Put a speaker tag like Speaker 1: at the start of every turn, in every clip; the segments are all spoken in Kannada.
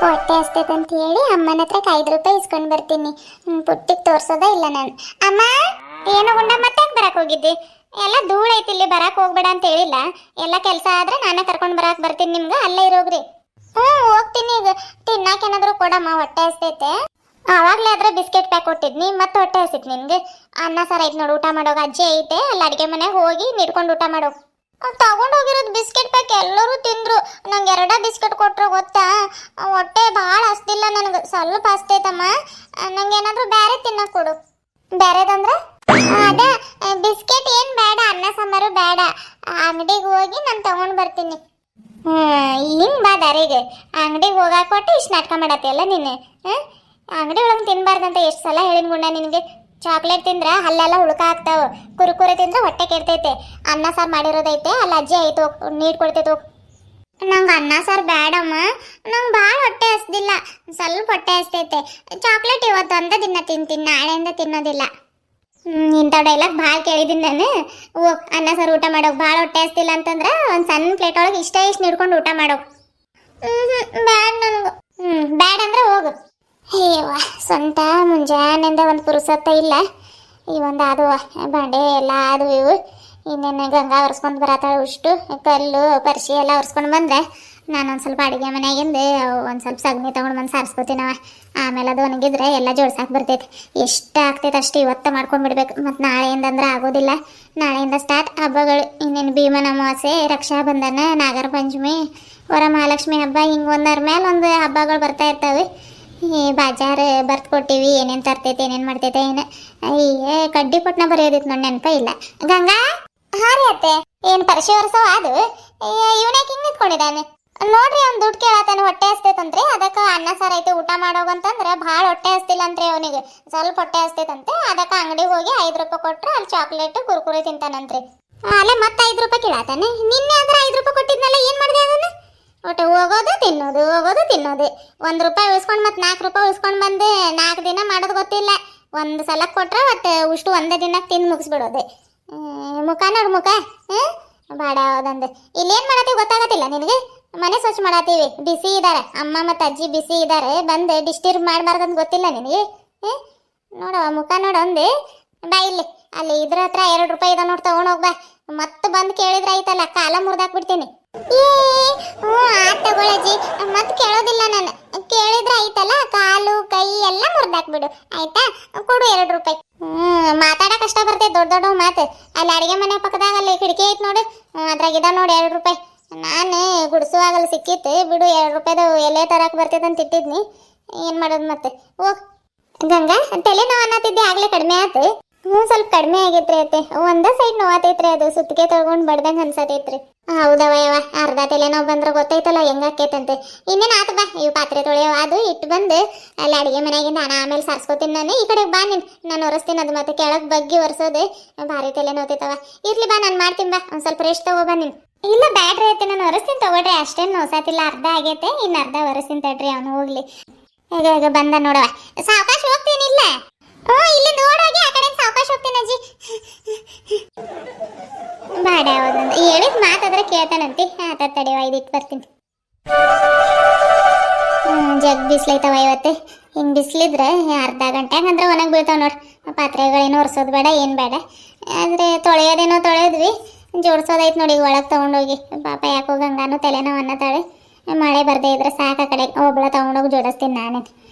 Speaker 1: ಹೊಟ್ಟೆ ಹಸ್ತೈತೆ ಅಂತ ಹೇಳಿ ಅಮ್ಮನ ಹತ್ರ 5 ರೂಪಾಯಿ ಇಸ್ಕೊಂಡು ಬರ್ತೀನಿ. ಪುಟ್ಟಿಗೆ ತೋರ್ಸೋದ ಇಲ್ಲ ನಾನು. ಅಮ್ಮ ಏನು ಗುಂಡ ಮತ್ತೆ ಬರಕ್ ಹೋಗಿದ್ದಿ? ಎಲ್ಲ ಧೂಳ ಐತಿ, ಇಲ್ಲಿ ಬರಕ್ ಹೋಗ್ಬೇಡ ಅಂತ ಹೇಳಿಲ್ಲ. ಎಲ್ಲ ಕೆಲಸ ಆದ್ರೆ ನಾನೇ ಕರ್ಕೊಂಡು ಬರಕ್ ಬರ್ತೀನಿ ನಿಮ್ಗೆ, ಅಲ್ಲೇ ಇರೋಗ್ರಿ. ಹೋಗ್ತೀನಿ. ಈಗ ತಿನ್ನಾಕ ಏನಾದ್ರು ಕೊಡಮ್ಮ, ಹೊಟ್ಟೆ ಹಸ್ತೈತೆ. ಆವಾಗ್ಲೇ ಆದ್ರೆ ಬಿಸ್ಕೆಟ್ ಪ್ಯಾಕ್ ಕೊಟ್ಟಿದ್ನಿ, ಮತ್ತೆ ಹೊಟ್ಟೆ ಹಸಿತ್ ನಿನ್ಗೆ. ಅನ್ನ ಸಾರ ಐತೆ ನೋಡು, ಊಟ ಮಾಡೋಗ ಅಜ್ಜಿ ಐತೆ ಅಲ್ಲಿ ಅಡಿಗೆ ಮನೆಗೆ ಹೋಗಿ ನಿಡ್ಕೊಂಡು ಊಟ ಮಾಡೋ. ತಗೊಂಡೋಗಿರೋದು ಬಿಸ್ಕೆಟ್ ಪ್ಯಾಕ್ ಎಲ್ಲರೂ ತಿಂದ್ರು. ನಂಗೆ 2 ಬಿಸ್ಕೆಟ್ ಕೊಟ್ರು ಗೊತ್ತಾ. ಹೊಟ್ಟೆ ಭಾಳ ಹಸ್ತಿಲ್ಲ ನನಗೆ, ಸ್ವಲ್ಪ ಹಸ್ತೈತಮ್ಮ. ನಂಗೆ ಏನಾದರೂ ಬೇರೆ ತಿನ್ನಕ್ಕೆ ಕೊಡು. ಬೇರೆದಂದ್ರೆ ಅದೇ ಬಿಸ್ಕೆಟ್ ಏನು ಬೇಡ, ಅನ್ನ ಸಾಂಬಾರು ಬೇಡ. ಅಂಗಡಿಗೆ ಹೋಗಿ ನಾನು ತಗೊಂಡು ಬರ್ತೀನಿ. ಹಿಂಗೆ ಬಾ ದಾರಿಗೆ. ಅಂಗಡಿಗೆ ಹೋಗಾಕ ಕೊಟ್ಟು ಇಷ್ಟು ನಾಟಕ ಮಾಡತ್ತೆಲ್ಲ ನೀನು. ಅಂಗಡಿ ಒಳಗೆ ತಿನ್ಬಾರ್ದಂತ ಎಷ್ಟು ಸಲ ಹೇಳಿನ ಗುಂಡ ನಿನಗೆ. ಚಾಕ್ಲೇಟ್ ತಿಂದ್ರೆ ಹಲ್ಲೆಲ್ಲ ಹುಳುಕ ಆಗ್ತಾವ, ಕುರುಕುರೆ ತಿಂದ್ರೆ ಹೊಟ್ಟೆ ಕೆಡ್ತೈತೆ. ಅನ್ನ ಸಾರು ಮಾಡಿರೋದೈತೆ ಅಲ್ಲಿ ಅಜ್ಜಿ ಐತೆ, ನೀರು ಕೊಡ್ತೈತೆ. ನಂಗೆ ಅನ್ನ ಸಾರು ಬೇಡಮ್ಮ, ನಂಗೆ ಭಾಳ ಹೊಟ್ಟೆ ಹಸ್ದಿಲ್ಲ, ಸ್ವಲ್ಪ ಹೊಟ್ಟೆ ಹಸ್ತೈತೆ. ಚಾಕ್ಲೇಟ್ ಇವತ್ತು ಒಂದ ದಿನ ತಿಂತೀನಿ, ನಾಳೆಯಿಂದ ತಿನ್ನೋದಿಲ್ಲ. ಇಂಥ ಡೈಲಾಗ್ ಭಾಳ ಕೇಳಿದ್ದೀನಿ ನಾನು. ಹೋಗ್ ಅನ್ನ ಸಾರು ಊಟ ಮಾಡೋಕೆ. ಭಾಳ ಹೊಟ್ಟೆ ಹಸ್ತಿಲ್ಲ ಅಂತಂದ್ರೆ ಒಂದು ಸಣ್ಣ ಪ್ಲೇಟ್ ಒಳಗೆ ಇಷ್ಟ ನೀಡ್ಕೊಂಡು ಊಟ ಮಾಡೋಕೆ. ಬ್ಯಾಡ ನನಗೆ. ಬ್ಯಾಡ ಅಂದ್ರೆ ಹೋಗು. ಹೇವ ಸ್ವಂತ ಮುಂಜಾನೆಯಿಂದ ಒಂದು ಪುರುಸತ್ತ ಇಲ್ಲ. ಈ ಒಂದು ಆದುವ ಬಾಂಡೆ ಎಲ್ಲ ಆದವು ಇವು. ಇನ್ನೇನು ಗಂಗಾ ಒರೆಸ್ಕೊಂಡು ಬರತ್ತಾಳೆ. ಉಷ್ಟು ಕಲ್ಲು ಪರ್ಶಿ ಎಲ್ಲ ಒರೆಸ್ಕೊಂಡು ಬಂದರೆ ನಾನು ಒಂದು ಸ್ವಲ್ಪ ಅಡುಗೆ ಮನೆಯಾಗಿಂದು ಒಂದು ಸ್ವಲ್ಪ ಸಗಣಿ ತೊಗೊಂಡು ಬಂದು ಸಾರಿಸ್ಕೋತೀನವ. ಆಮೇಲೆ ಅದು ಒಣಗಿದ್ರೆ ಎಲ್ಲ ಜೋಡ್ಸಕ್ಕೆ ಬರ್ತೈತೆ. ಎಷ್ಟು ಆಗ್ತೈತೆ ಅಷ್ಟು ಇವತ್ತು ಮಾಡ್ಕೊಂಡು ಬಿಡ್ಬೇಕು. ಮತ್ತು ನಾಳೆಯಿಂದ ಅಂದ್ರೆ ಆಗೋದಿಲ್ಲ. ನಾಳೆಯಿಂದ ಸ್ಟಾರ್ಟ್ ಹಬ್ಬಗಳು. ಇನ್ನೇನು ಭೀಮನ ಅಮಾವಾಸ್ಯೆ, ರಕ್ಷಾ ಬಂಧನ, ನಾಗರ ಪಂಚಮಿ, ವರಮಹಾಲಕ್ಷ್ಮಿ ಹಬ್ಬ, ಹಿಂಗೆ ಒಂದರ ಮೇಲೆ ಒಂದು ಹಬ್ಬಗಳು ಬರ್ತಾ ಇರ್ತವೆ. ಬಾಜಾರ್ ಬರ್ತು ಕೊಟ್ಟಿವಿ, ಏನೇನು ತರ್ತೈತೆ ಏನೇನು ಮಾಡ್ತೈತೆ ಏನು. ಅಯ್ಯೇ ಕಡ್ಡಿ ಪಟ್ನ ಬರೆಯೋದಿತ್ತು ನೋಡಿ, ನೆನಪ ಇಲ್ಲ. ಗಂಗಾ ಹಾಂ ರೀ ಅತ್ತೆ. ಏನು ಪರಿಶಿ ವರ್ಷವ ಅದು? ಇವನಾಕೆ ಹಿಂಗೆ ನಿಂತ್ಕೊಂಡಿದ್ದಾನೆ ನೋಡ್ರಿ. ಅವ್ನು ದುಡ್ಡು ಕೇಳತ್ತಾನೆ, ಹೊಟ್ಟೆ ಹಸ್ತೈತಂತ್ರಿ. ಅದಕ್ಕೆ ಅನ್ನ ಸಾರು ಐತೆ ಊಟ ಮಾಡೋಗಂತಂದ್ರೆ ಭಾಳ ಹೊಟ್ಟೆ ಹಸ್ತಿಲ್ಲ ಅಂತ್ರಿ ಅವನಿಗೆ, ಸ್ವಲ್ಪ ಹೊಟ್ಟೆ ಹಸ್ತೈತಂತೆ. ಅದಕ್ಕೆ ಅಂಗಡಿಗೆ ಹೋಗಿ 5 ರೂಪಾಯಿ ಕೊಟ್ರೆ ಅಲ್ಲಿ ಚಾಕ್ಲೇಟು ಕುರ್ಕುರೆ ತಿಂತಾನಂತ್ರಿ. ಅಲ್ಲೇ ಮತ್ತೆ 5 ರೂಪಾಯಿ ಕೇಳತ್ತಾನೆ. ನಿನ್ನೆ ಆದ್ರೆ 5 ರೂಪಾಯಿ ಕೊಟ್ಟಿದ್ನಲ್ಲ, ಏನು ಮಾಡಿದೆ ಅದನ್ನು? ಒಟ್ಟು ಹೋಗೋದು ತಿನ್ನೋದು, ಹೋಗೋದು ತಿನ್ನೋದು. 1 ರೂಪಾಯಿ ಉಳಿಸ್ಕೊಂಡು ಮತ್ತೆ 4 ರೂಪಾಯಿ ಉಳಿಸ್ಕೊಂಡು ಬಂದು 4 ದಿನ ಮಾಡೋದು ಗೊತ್ತಿಲ್ಲ. ಒಂದು ಸಲ ಕೊಟ್ರೆ ಒಟ್ಟು ಉಷ್ಟು ಒಂದೇ ದಿನಕ್ಕೆ ತಿಂದು ಮುಗಿಸ್ಬಿಡೋದೆ. ಮುಖ ನೋಡು ಮುಖ. ಬಾಡ ಹೌದಂದು. ಇಲ್ಲೇನು ಮಾಡತ್ತೀವಿ ಗೊತ್ತಾಗತ್ತಿಲ್ಲ ನಿನಗೆ? ಮನೆ ಸ್ವಚ್ಛ ಮಾಡತ್ತೀವಿ. ಬಿಸಿ ಇದ್ದಾರೆ ಅಮ್ಮ ಮತ್ತು ಅಜ್ಜಿ, ಬಿಸಿ ಇದ್ದಾರೆ. ಬಂದು ಡಿಸ್ಟರ್ಬ್ ಮಾಡಬಾರ್ದಂತ ಗೊತ್ತಿಲ್ಲ ನಿನಗೆ? ನೋಡವ ಮುಖ ನೋಡು ಒಂದೇ. ಬಾ ಇಲ್ಲಿ, ಅಲ್ಲಿ ಇದ್ರ ಹತ್ರ 2 ರೂಪಾಯಿ ಇದೆ ನೋಡಿ, ತೊಗೊಂಡೋಗಿ ಬಾ. ಮತ್ತೆ ಬಂದು ಕೇಳಿದ್ರೆ ಆಯ್ತಲ್ಲ, ಕಾಲ ಮುರಿದಾಕ್ಬಿಡ್ತೀನಿ. ಆತ್ ತಗೊಳಜ್ಜಿ, ಮತ್ತೆ ಕೇಳೋದಿಲ್ಲ ನಾನು. ಕೇಳಿದ್ರೆ ಆಯ್ತಲ್ಲ, ಕಾಲು ಕೈ ಎಲ್ಲ ಮುರಿದಾಕ್ಬಿಡು ಆಯ್ತಾ. ಕೊಡು 2 ರೂಪಾಯಿ. ಮಾತಾಡಕ್ ಕಷ್ಟ ಬರ್ತೈತೆ, ದೊಡ್ಡ ದೊಡ್ಡ ಮಾತು. ಅಲ್ಲಿ ಅಡಿಗೆ ಮನೆ ಪಕ್ಕದಾಗ ಅಲ್ಲಿ ಕಿಟಕಿ ಐತೆ ನೋಡು, ಅದ್ರಾಗಿದ ನೋಡಿ 2 ರೂಪಾಯಿ. ನಾನು ಗುಡಿಸುವಾಗಲ್ಲಿ ಸಿಕ್ಕಿತ್ತು ಬಿಡು. 2 ರೂಪಾಯಿದು ಎಲೆ ತರಕ್ಕೆ ಬರ್ತೈತೆ ಅಂತ ಇಟ್ಟಿದ್ನಿ. ಏನು ಮಾಡೋದು ಮತ್ತೆ. ಹೋಗ್ ಗಂಗಾ, ತಲೆನೋವು ಅನ್ನತ್ತಿದ್ದೆ ಆಗ್ಲೇ ಕಡಿಮೆ ಆಯ್ತು. ಸ್ವಲ್ಪ ಕಡಿಮೆ ಆಗೈತ್ರಿ ಅತ್ತೆ. ಒಂದೇ ಸೈಡ್ ನೋವಾತೈತ್ರಿ, ಅದು ಸುತ್ತಿಗೆ ತೊಗೊಂಡು ಬಡ್ದಂಗೆ ಅನ್ಸತೈತ್ರಿ. ಹೌದವ ಯವ, ಅರ್ಧ ತಲೆನೋವು ಬಂದ್ರೆ ಗೊತ್ತೈತಲ್ಲ ಹೆಂಗಾಕೈತಂತೆ. ಇನ್ನೇನು ಆತ ಬಾ, ಇವು ಪಾತ್ರೆ ತೊಳೆಯವ ಅದು ಇಟ್ಟು ಬಂದು ಅಲ್ಲಿ ಅಡುಗೆ ಮನೆಯಾಗಿಂದ ನಾನು ಆಮೇಲೆ ಸಾರಿಸ್ಕೋತೀನಿ. ನಾನು ಈ ಕಡೆಗೆ ಬಾ, ನಾನು ಒರೆಸ್ತೀನಿ. ಅದು ಮತ್ತೆ ಕೆಳಗೆ ಬಗ್ಗಿ ಒರೆಸೋದು ಭಾರಿ ತಲೆ ನೋತೈತವ. ಇರ್ಲಿ ಬಾ, ನಾನು ಮಾಡ್ತೀನಿ ಬಾ. ಒಂದು ಸ್ವಲ್ಪ ರೆಸ್ಟ್ ತಗೋ ಬಾ ನೀನು. ಇಲ್ಲ ಬ್ಯಾಡ್ರಿ ಐತೆ, ನಾನು ಒರೆಸ್ತೀನಿ ತಗೊಳ್ರಿ. ಅಷ್ಟೇನು ನೋಸಾತಿಲ್ಲ, ಅರ್ಧ ಆಗೈತೆ, ಇನ್ನು ಅರ್ಧ ಒರೆಸ್ತೀನಿ ತಡ್ರಿ, ಅವನು ಹೋಗ್ಲಿ. ಈಗ ಬಂದ ನೋಡವ, ಸಾವಕಾಶ ಹೋಗ್ತೀನಿಲ್ಲ. ಇಲ್ಲಿ ನೋಡೋಗಿ ಆ ಕಡೆ ಸಾವಕಾಶ ಹೋಗ್ತೀನಿ ಅಜ್ಜಿ. ಬಾಡ ಯಾವ್ದಂದು ಹೇಳಿದ ಮಾತಾದ್ರೆ ಕೇಳ್ತಾನಂತಿ. ಆತ ತಡೆಯವ, ಇದಿಟ್ಟು ಬರ್ತೀನಿ. ಜಗ್ ಬಿಸ್ಲೈತವ ಇವತ್ತು. ಹಿಂಗೆ ಬಿಸಿಲಿದ್ರೆ ಅರ್ಧ ಗಂಟೆಗೆ ಅಂದ್ರೆ ಒಣಗಿ ಬೀಳ್ತಾವ ನೋಡಿ. ಪಾತ್ರೆಗಳೇನು ಒರೆಸೋದು ಬೇಡ, ಏನು ಬೇಡ. ಆದರೆ ತೊಳೆಯೋದೇನೋ ತೊಳೆದ್ವಿ, ಜೋಡ್ಸೋದೈತೆ ನೋಡಿ ಒಳಗೆ ತೊಗೊಂಡೋಗಿ. ಪಾಪ ಯಾಕೋ ಗಂಗಾನು ತಲೆನೋವು ಅನ್ನತಾಳೆ. ಮಳೆ ಬರದೇ ಇದ್ರೆ ಸಾಕು, ಆ ಕಡೆ ಒಬ್ಬಳ ತೊಗೊಂಡೋಗಿ ಜೋಡಿಸ್ತೀನಿ ನಾನೇ.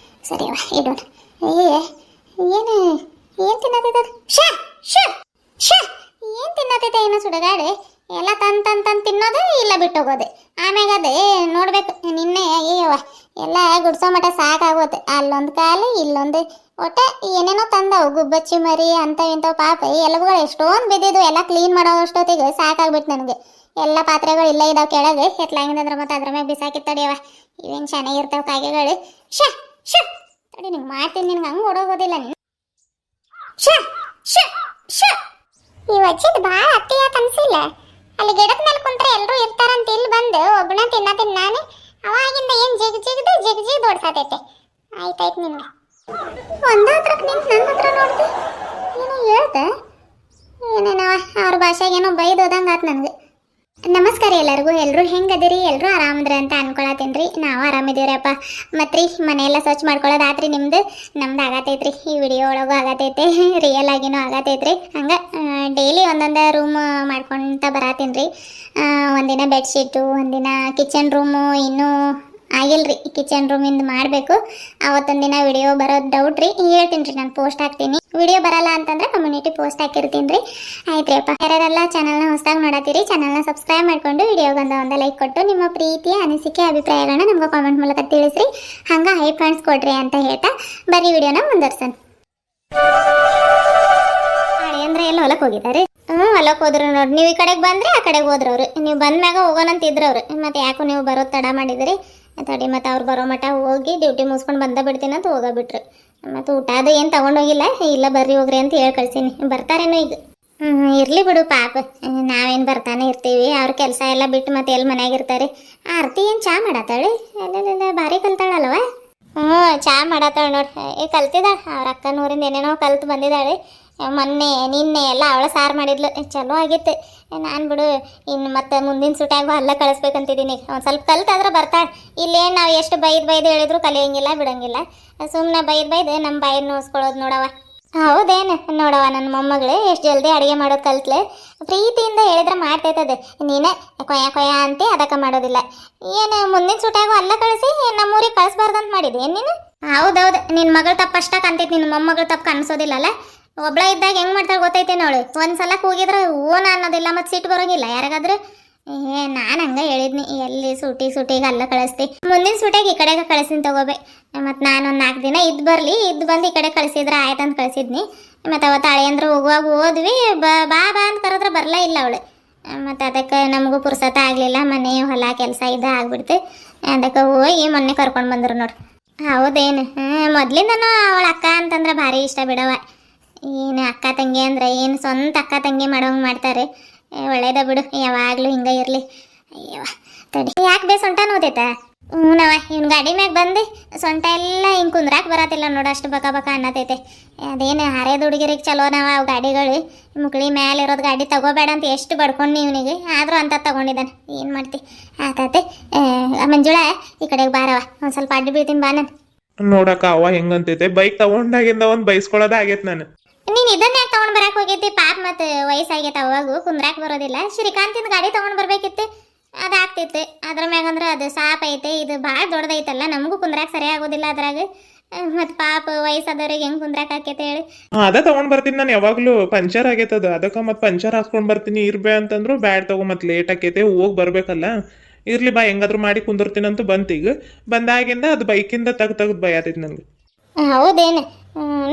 Speaker 1: ಸರಿವ ಇಡೋಣ. ಏನು ತಿನ್ನತೈತೆ ಏನು ತಿನ್ನತೈತೆ ಏನು ಸುಡಗಾಡೆ. ಎಲ್ಲ ತಂದು ತಿನ್ನೋದು ಇಲ್ಲ ಬಿಟ್ಟೋಗೋದೆ. ಆಮ್ಯಾಗ ಅದೇ ನೋಡ್ಬೇಕು. ನಿನ್ನೆ ಅಯ್ಯವ್ವ ಎಲ್ಲ ಗುಡ್ಸೋ ಮಟ್ಟ ಸಾಕಾಗೋತೆ. ಅಲ್ಲೊಂದು ಕಾಲು ಇಲ್ಲೊಂದು, ಒಟ್ಟೆ ಏನೇನೋ ತಂದವು ಗುಬ್ಬಚ್ಚಿ ಮರಿ ಅಂತ ಇಂಥವು. ಪಾಪ ಎಲಬುಗಳು ಎಷ್ಟೊಂದು ಬಿದ್ದಿದ್ದು, ಎಲ್ಲ ಕ್ಲೀನ್ ಮಾಡೋ ಅಷ್ಟೊತ್ತಿಗೆ ಸಾಕಾಗ್ಬಿಟ್ಟು ನನಗೆ. ಎಲ್ಲ ಪಾತ್ರೆಗಳು ಇಲ್ಲ ಇದಾವೆ ಕೆಳಗೆ. ಎತ್ಲಾಗಿಂದಂದ್ರೆ ಮತ್ತೆ ಅದ್ರ ಮ್ಯಾಗ ಬಿಸಾಕಿತ್ತಡಿಯವ. ಇವೇನು ಚೆನ್ನಾಗಿರ್ತಾವೆ ಕಾಗೆಗಳು. ತಡಿ ನಿಂಗೆ ಮಾಡ್ತೀನಿ, ನಿನ್ಗೆ ಹಂಗೆ ಓಡೋಗೋದಿಲ್ಲ ನೀನು. ಈ ವಜ್ಜಿದ್ ಭಾಳ ಅತ್ತಿಯ ಕನ್ಸಿಲ್ಲ. ಅಲ್ಲಿ ಗಿಡದ ಮೇಲೆ ಕುಂತ್ರೆ ಎಲ್ಲರೂ ಇರ್ತಾರಂತ ಇಲ್ಲಿ ಬಂದು ಒಬ್ಬನ ತಿನ್ನತೀನಿ ನಾನು. ಅವಾಗಿಂದ ಏನು ಜಿಗ್ ಓಡ್ಸಾತೈತೆ. ಆಯ್ತಾಯ್ತು ನಿನ್ಗೆ. ಒಂದ ಹತ್ರಕ್ಕೆ ನಿಂತು ನನ್ನ ಹತ್ರ ನೋಡ್ತಿ, ಏನೋ ಹೇಳ್ದೆ. ಏನೇನವ ಅವ್ರ ಭಾಷೆಗೇನೋ ಬೈದೋದಂಗೆ ಆತು ನನಗೆ. ನಮಸ್ಕಾರ ಎಲ್ಲರಿಗೂ. ಎಲ್ಲರೂ ಹೆಂಗದಿರಿ? ಎಲ್ಲರೂ ಆರಾಮದ್ರಿ ಅಂತ ಅನ್ಕೊಳತ್ತೇನ್ರಿ. ನಾವು ಆರಾಮಿದೀವ್ರಪ್ಪ. ಮತ್ರಿ ಮನೆಯೆಲ್ಲ ಸ್ವಚ್ಛ ಮಾಡ್ಕೊಳ್ಳೋದಾತ್ರಿ ನಿಮ್ದು? ನಮ್ದು ಆಗತೈತ್ರಿ. ಈ ವಿಡಿಯೋ ಒಳಗೂ ಆಗತೈತೆ, ರಿಯಲ್ ಆಗಿನೂ ಆಗತೈತ್ರಿ. ಹಂಗೆ ಡೈಲಿ ಒಂದೊಂದು ರೂಮ್ ಮಾಡ್ಕೊತ ಬರತ್ತೀನಿ. ಒಂದಿನ ಬೆಡ್ಶೀಟು, ಒಂದಿನ ಕಿಚನ್ ರೂಮು, ಇನ್ನೂ ಆಗಿಲ್ರಿ ಕಿಚನ್ ರೂಮಿಂದ ಮಾಡಬೇಕು. ಅವತ್ತೊಂದಿನ ವಿಡಿಯೋ ಬರೋದು ಡೌಟ್ ರೀ, ಹೇಳ್ತೀನಿ ರೀ, ನಾನು ಪೋಸ್ಟ್ ಹಾಕ್ತೀನಿ. ವಿಡಿಯೋ ಬರಲ್ಲ ಅಂತಂದ್ರೆ ಕಮ್ಯುನಿಟಿ ಪೋಸ್ಟ್ ಹಾಕಿರ್ತೀನಿ ರೀ. ಆಯ್ತು ರೀ ಅಪ್ಪ. ಯಾರೆಲ್ಲ ಚಾನಲ್ನ ಹೊಸದಾಗಿ ನೋಡತ್ತೀರಿ, ಚಾನಲ್ನ ಸಬ್ಸ್ಕ್ರೈಬ್ ಮಾಡ್ಕೊಂಡು ವಿಡಿಯೋಗೊಂದು ಒಂದು ಲೈಕ್ ಕೊಟ್ಟು ನಿಮ್ಮ ಪ್ರೀತಿಯ ಅನಿಸಿಕೆ ಅಭಿಪ್ರಾಯಗಳನ್ನ ನಮ್ಗೆ ಕಾಮೆಂಟ್ ಮೂಲಕ ತಿಳಿಸ್ರಿ. ಹಂಗೆ ಹೈ ಫ್ರೆಂಡ್ಸ್ ಕೊಡ್ರಿ ಅಂತ ಹೇಳ್ತಾ ಬರೀ ವಿಡಿಯೋನ ಮುಂದುವರ್ಸನ್. ಅಂದ್ರೆ ಎಲ್ಲ ಹೊಲಕ್ಕೆ ಹೋಗಿದ್ದಾರೆ. ಹೊಲಕ್ಕೆ ಹೋದ್ರು ನೋಡಿ. ನೀವು ಈ ಕಡೆಗೆ ಬಂದ್ರೆ ಆ ಕಡೆಗೆ ಹೋದ್ರು ಅವ್ರು. ನೀವು ಬಂದ್ಮ್ಯಾಗ ಹೋಗೋಣಂತಿದ್ರು ಅವ್ರು. ಮತ್ತೆ ಯಾಕೋ ನೀವು ಬರೋದು ತಡ ಮಾಡಿದ್ರಿ. ತಡಿ ಮತ್ತೆ ಅವ್ರು ಬರೋ ಮಟ್ಟ ಹೋಗಿ ಡ್ಯೂಟಿ ಮುಗಿಸ್ಕೊಂಡು ಬಂದ ಬಿಡ್ತೀನಿ ಅಂತ ಹೋಗಬಿಟ್ರು. ಮತ್ತು ಊಟ ಅದು ಏನು ತೊಗೊಂಡೋಗಿಲ್ಲ. ಇಲ್ಲ ಬರ್ರಿ ಹೋಗ್ರಿ ಅಂತ ಹೇಳಿ ಕಳ್ಸೀನಿ. ಬರ್ತಾರೇನೋ ಈಗ. ಇರಲಿ ಬಿಡು ಪಾಪ, ನಾವೇನು ಬರ್ತಾನೆ ಇರ್ತೀವಿ. ಅವ್ರ ಕೆಲಸ ಎಲ್ಲ ಬಿಟ್ಟು ಮತ್ತೆ ಎಲ್ಲಿ ಮನ್ಯಾಗ ಇರ್ತಾರೆ. ಆರತಿ ಏನು ಚಾ ಮಾಡತ್ತಾಳೆ? ಅಲ್ಲೆಲ್ಲ ಭಾರಿ ಕಲ್ತಾಳಲ್ವ? ಚಾ ಮಾಡತ್ತಾಳೆ ನೋಡಿ. ಕಲ್ತಿದ್ದಾಳೆ. ಅವ್ರ ಅಕ್ಕನೂರಿಂದ ಏನೇನೋ ಕಲ್ತು ಬಂದಿದ್ದಾಳೆ. ಮೊನ್ನೆ ನಿನ್ನೆ ಎಲ್ಲ ಅವಳ ಸಾರು ಮಾಡಿದ್ಲು, ಚಲೋ ಆಗಿತ್ತು. ನಾನು ಬಿಡು ಇನ್ನು ಮತ್ತೆ ಮುಂದಿನ ಸುಟ್ಯಾಗ ಅಲ್ಲ ಕಳಿಸ್ಬೇಕಂತಿದ್ದೀನಿ. ಒಂದು ಸ್ವಲ್ಪ ಕಲ್ತಾದ್ರೆ ಬರ್ತಾಳೆ. ಇಲ್ಲೇನು ನಾವು ಎಷ್ಟು ಬೈದು ಹೇಳಿದ್ರು ಕಲಿಯೋಂಗಿಲ್ಲ, ಬಿಡೋಂಗಿಲ್ಲ. ಸುಮ್ಮನೆ ಬೈದು ನಮ್ಮ ಬಾಯಿನ ನೋಸ್ಕೊಳ್ಳೋದು ನೋಡವ. ಹೌದೇನು ನೋಡವ, ನನ್ನ ಮೊಮ್ಮಗಳು ಎಷ್ಟು ಜಲ್ದಿ ಅಡುಗೆ ಮಾಡೋದು ಕಲ್ತ್ಲೆ. ಪ್ರೀತಿಯಿಂದ ಹೇಳಿದ್ರೆ ಮಾಡ್ತೈತದೆ. ನೀನೇ ಕೊಯ್ಯ ಅಂತೆ, ಅದಕ್ಕೆ ಮಾಡೋದಿಲ್ಲ. ಏನು ಮುಂದಿನ ಸುಟ್ಯಾಗು ಅಲ್ಲ ಕಳಿಸಿ ನಮ್ಮೂರಿಗೆ ಕಳಿಸ್ಬಾರ್ದಂತ ಮಾಡಿದೆ ಏನು ನೀನು? ಹೌದೌದು, ನಿನ್ನ ಮಗಳು ತಪ್ಪು ಅಷ್ಟಕ್ಕೆ ಅಂತೈತಿ, ನಿನ್ನ ಮೊಮ್ಮಗಳು ತಪ್ಪು ಕಾಣಿಸೋದಿಲ್ಲಲ್ಲ. ಒಬ್ಳ ಇದ್ದಾಗ ಹೆಂಗೆ ಮಾಡ್ತಾಳೆ ಗೊತ್ತೈತೆ ನೋಡು. ಒಂದ್ಸಲ ಕೂಗಿದ್ರೆ ಓನ ಅನ್ನೋದಿಲ್ಲ, ಮತ್ತು ಸಿಟ್ಟು ಬರೋಂಗಿಲ್ಲ ಯಾರಿಗಾದ್ರೆ. ನಾನು ಹಂಗೆ ಹೇಳಿದ್ನಿ, ಎಲ್ಲಿ ಸೂಟಿಗೆ ಅಲ್ಲ ಕಳಿಸ್ತಿ, ಮುಂದಿನ ಸೂಟಿಗೆ ಈ ಕಡೆಗೆ ಕಳಿಸ್ತೀನಿ ತಗೋಬೆ. ಮತ್ತು ನಾನು ಒಂದು 4 ದಿನ ಇದ್ದು ಬರಲಿ, ಇದ್ದು ಬಂದು ಈ ಕಡೆ ಕಳಿಸಿದ್ರೆ ಆಯ್ತಂತ ಕಳಿಸಿದ್ನಿ. ಮತ್ತು ಅವತ್ತು ಹಳೆಯಂದ್ರೆ ಹೋಗುವಾಗ ಹೋದ್ವಿ. ಬಾ ಅಂತ ಕರೆದ್ರೆ ಬರಲೇ ಇಲ್ಲ ಅವಳು. ಮತ್ತು ಅದಕ್ಕೆ ನಮಗೂ ಪುರ್ಸತ ಆಗಲಿಲ್ಲ. ಮನೆ ಹೊಲ ಕೆಲಸ ಇದು ಆಗ್ಬಿಡ್ತು. ಅದಕ್ಕೆ ಹೋಗಿ ಮೊನ್ನೆ ಕರ್ಕೊಂಡು ಬಂದರು ನೋಡಿ. ಹೌದೇನು? ಮೊದಲಿಂದನೂ ಅವಳ ಅಕ್ಕ ಅಂತಂದ್ರೆ ಭಾರಿ ಇಷ್ಟ ಬಿಡವ. ಏನು ಅಕ್ಕ ತಂಗಿ ಅಂದ್ರೆ ಏನು ಸ್ವಂತ ಅಕ್ಕ ತಂಗಿ ಮಾಡೋಂಗೆ ಮಾಡ್ತಾರೆ. ಒಳ್ಳೇದ ಬಿಡು, ಯಾವಾಗಲೂ ಹಿಂಗೆ ಇರಲಿ. ಅಯ್ಯವ ತಡಿ, ಯಾಕೆ ಬೇ ಸೊಂಟ ನೋದೈತಾ? ಹ್ಞೂನವ, ಇವ್ನ ಗಾಡಿ ಮ್ಯಾಗ ಬಂದು ಸೊಂಟ ಎಲ್ಲ ಹಿಂಗೆ ಕುಂದ್ರಾಕೆ ಬರತ್ತಿಲ್ಲ ನೋಡು, ಅಷ್ಟು ಬಕ ಅನ್ನತೈತೆ. ಅದೇನು ಹರಿಯದ ಹುಡುಗಿರಿಗೆ ಚಲೋನವ ಅವು ಗಾಡಿಗಳು. ಮುಕ್ಳಿ ಮ್ಯಾಲೆ ಇರೋದು ಗಾಡಿ ತಗೋಬೇಡ ಅಂತ ಎಷ್ಟು ಬಡ್ಕೊಂಡು ಇವನಿಗೆ, ಆದರೂ ಅಂತ ತಗೊಂಡಿದ್ದಾನೆ. ಏನು ಮಾಡ್ತಿ? ಆತೈತೆ. ಮಂಜುಳ, ಈ ಕಡೆಗೆ ಬಾರವ, ಒಂದು ಸ್ವಲ್ಪ ಅಡ್ಡಿ ಬೀಳ್ತೀನಿ ಬಾ. ನಾನು
Speaker 2: ನೋಡಕ್ಕ ಅವ ಹೆಂಗಂತೈತೆ, ಬೈಕ್ ತಗೊಂಡಾಗಿಂದ ಒಂದು ಬೈಸ್ಕೊಳ್ಳೋದ ಆಗೈತೆ ನಾನು.
Speaker 1: ನೀನು ಇದನ್ನ ಯಾಕೆ ತೊಗೊಂಡು ಬರಕ್ಕೆ ಹೋಗೈತಿ? ಪಾಪ ಮತ್ತು ವಯಸ್ಸಾಗೈತೆ, ಅವಾಗೂ ಕುಂದ್ರಾಕ್ ಬರೋದಿಲ್ಲ. ಶ್ರೀಕಾಂತಿನ ಗಾಡಿ ತೊಗೊಂಡು ಬರ್ಬೇಕಿತ್ತು, ಅದಾಗ್ತಿತ್ತು. ಅದ್ರ ಮ್ಯಾಗಂದ್ರೆ ಅದು ಸಾಪ್ ಐತೆ, ಇದು ಭಾಳ ದೊಡ್ಡದೈತಲ್ಲ, ನಮಗೂ ಕುಂದ್ರಾಕ್ ಸರಿ ಆಗೋದಿಲ್ಲ ಅದ್ರಾಗ. ಮತ್ತು ಪಾಪ ವಯಸ್ಸಾದವ್ರಿಗೆ ಹೆಂಗೆ ಕುಂದ್ರಾಕ್ ಆಕೈತೆ ಹೇಳಿ.
Speaker 2: ಅದ ತಗೊಂಡ್ ಬರ್ತೀನಿ ನಾನು. ಯಾವಾಗ್ಲೂ ಪಂಚರ್ ಆಗೈತದ, ಅದಕ್ಕೆ ಮತ್ತೆ ಪಂಚರ್ ಹಾಕ್ಸ್ಕೊಂಡ್ ಬರ್ತೀನಿ. ಇರ್ಬೇ ಅಂತಂದ್ರು ಬ್ಯಾಡ್ ತಗೋ, ಮತ್ತೆ ಲೇಟ್ ಆಕೈತೆ, ಹೋಗಿ ಬರ್ಬೇಕಲ್ಲ. ಇರ್ಲಿ ಬಾ, ಹೆಂಗಾದ್ರು ಮಾಡಿ ಕುಂದಿರ್ತೀನಂತೂ ಬಂತೀಗ. ಬಂದಾಗಿಂದ ಅದು ಬೈಕಿಂದ ತೆಗ್ದು ಭಯ ನನಗೆ.
Speaker 1: ಹೌದೇನು?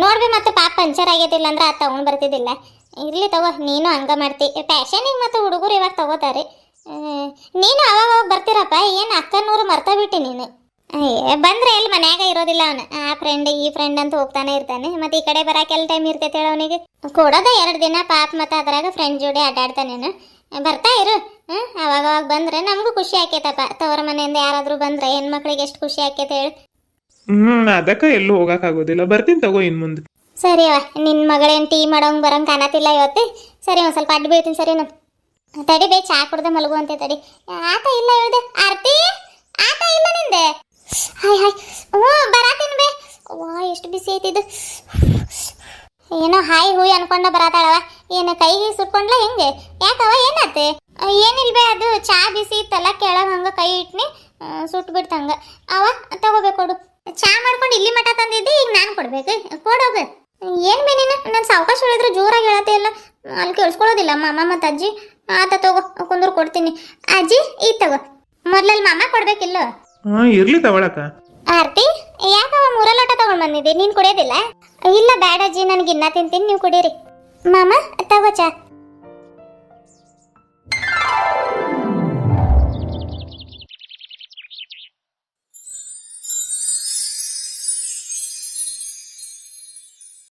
Speaker 1: ನೋಡ್ಬಿ, ಮತ್ತೆ ಪಾಪ ಪಂಚರ್ ಆಗೈತಿಲ್ಲ ಅಂದ್ರೆ ಅದು ತೊಗೊಂಡು ಬರ್ತಿದ್ದಿಲ್ಲ. ಇರ್ಲಿ ತಗೋ, ನೀನು ಹಂಗೆ ಮಾಡ್ತಿ. ಫ್ಯಾಷನಿಗೆ ಮತ್ತು ಹುಡುಗರು ಇವಾಗ ತಗೋತಾರೆ. ನೀನು ಅವಾಗ ಬರ್ತೀರಪ್ಪ. ಏನು ಅಕ್ಕನೂರು ಮರ್ತಾ ಬಿಟ್ಟು ನೀನು. ಬಂದರೆ ಎಲ್ಲಿ ಮನ್ಯಾಗ ಇರೋದಿಲ್ಲ ಅವನು. ಆ ಫ್ರೆಂಡ್ ಈ ಫ್ರೆಂಡ್ ಅಂತ ಹೋಗ್ತಾನೆ ಇರ್ತಾನೆ. ಮತ್ತು ಈ ಕಡೆ ಬರೋಕೆಲ್ಲ ಟೈಮ್ ಇರ್ತೈತೆ ಹೇಳ ಅವನಿಗೆ. ಕೊಡೋದ 2 ದಿನ ಪಾಪ, ಮತ್ತು ಅದ್ರಾಗ ಫ್ರೆಂಡ್ ಜೋಡಿ ಅಡ್ಡಾಡ್ತಾನೇನು. ಬರ್ತಾ ಇರು. ಅವಾಗ ಬಂದರೆ ನಮಗೂ ಖುಷಿ ಆಕೈತಪ್ಪ. ತವರ ಮನೆಯಿಂದ ಯಾರಾದರೂ ಬಂದರೆ ಹೆಣ್ಮಕ್ಳಿಗೆ ಎಷ್ಟು ಖುಷಿ ಆಕೈತೆ ಹೇಳಿ.
Speaker 2: ಅದಕ್ಕೆ ಎಲ್ಲೂ ಹೋಗಕ್ಕಾಗೋದಿಲ್ಲ. ಬರ್ತೀನಿ ತಗೋ ಇನ್ನು ಮುಂದೆ.
Speaker 1: ಸರಿ ಅವ, ನಿನ್ನ ಮಗಳೇನು ಟೀ ಮಾಡೋಂಗೆ ಬರೋಂಗೆ ಕಾಣತಿಲ್ಲ ಇವತ್ತು. ಸರಿ, ಒಂದು ಸ್ವಲ್ಪ ಅಡ್ಡು ಬೀಳ್ತೀನಿ. ಸರಿ, ನಾನು ತಡಿ ಬೇ, ಚಾ ಕುಡ್ದೆ ಮಲಗುವಂತೆ. ತಡಿ, ಆತ ಇಲ್ಲ ಹೇಳ್ದೆ. ಆರತಿ, ಆತ ಇಲ್ಲ ನಿಂದೆ? ಹಾಯ್ ಬರಾತೀನಿ ಬೇ. ವಾ, ಎಷ್ಟು ಬಿಸಿ ಐತಿದ್ದು. ಏನೋ ಹಾಯ್ ಹೂಯ್ ಅನ್ಕೊಂಡ ಬರತಾಳವ. ಏನು ಕೈಗೆ ಸುಟ್ಕೊಂಡ್ಲ ಹೆಂಗೆ? ಯಾಕವ, ಏನಾತೆ? ಏನಿಲ್ಬೇ, ಅದು ಚಾ ಬಿಸಿ ಇತ್ತಲ್ಲ, ಕೆಳಗೆ ಹಂಗೆ ಕೈ ಇಟ್ನಿ, ಸುಟ್ಟು ಬಿಡ್ತಂಗೆ. ಅವ ತಗೋಬೇಕು, ಕೊಡು. ಚಾ ಮಾಡ್ಕೊಂಡು ಇಲ್ಲಿ ಮಠ ತಂದಿದ್ದೆ, ಈಗ ನಾನು ಕೊಡ್ಬೇಕು? ಕೊಡೋಗ. ಏನು ಬೇ ನೀನು? ನಾನು ಸಾವಕಾಶ ಹೇಳಿದ್ರೆ ಜೋರಾಗಿ ಹೇಳತ್ತೆ ಇಲ್ಲ, ಅಲ್ಲಿ ಕೇಳಿಸ್ಕೊಳ್ಳೋದಿಲ್ಲ ಮಾಮ ಮತ್ತು ಅಜ್ಜಿ. ಆತ ತಗೋ, ಕುಂದ್ರು ಕೊಡ್ತೀನಿ. ಅಜ್ಜಿ ಈಗ ತಗೋ. ಮೊದ್ಲಲ್ಲಿ ಮಾಮ ಕೊಡ್ಬೇಕಿಲ್ಲ?
Speaker 2: ಇರ್ಲಿ ತಗೊಳಕ.
Speaker 1: ಆರ್ತಿ, ಯಾಕವ 3 ಲೋಟ ತಗೊಂಡು ಬಂದಿದ್ದೆ? ನೀನು ಕುಡಿಯೋದಿಲ್ಲ? ಇಲ್ಲ ಬೇಡ ಅಜ್ಜಿ, ನನಗೆ ಇನ್ನ ತಿಂತೀನಿ, ನೀವು ಕುಡೀರಿ. ಮಾಮ ತಗೋ ಚಾ.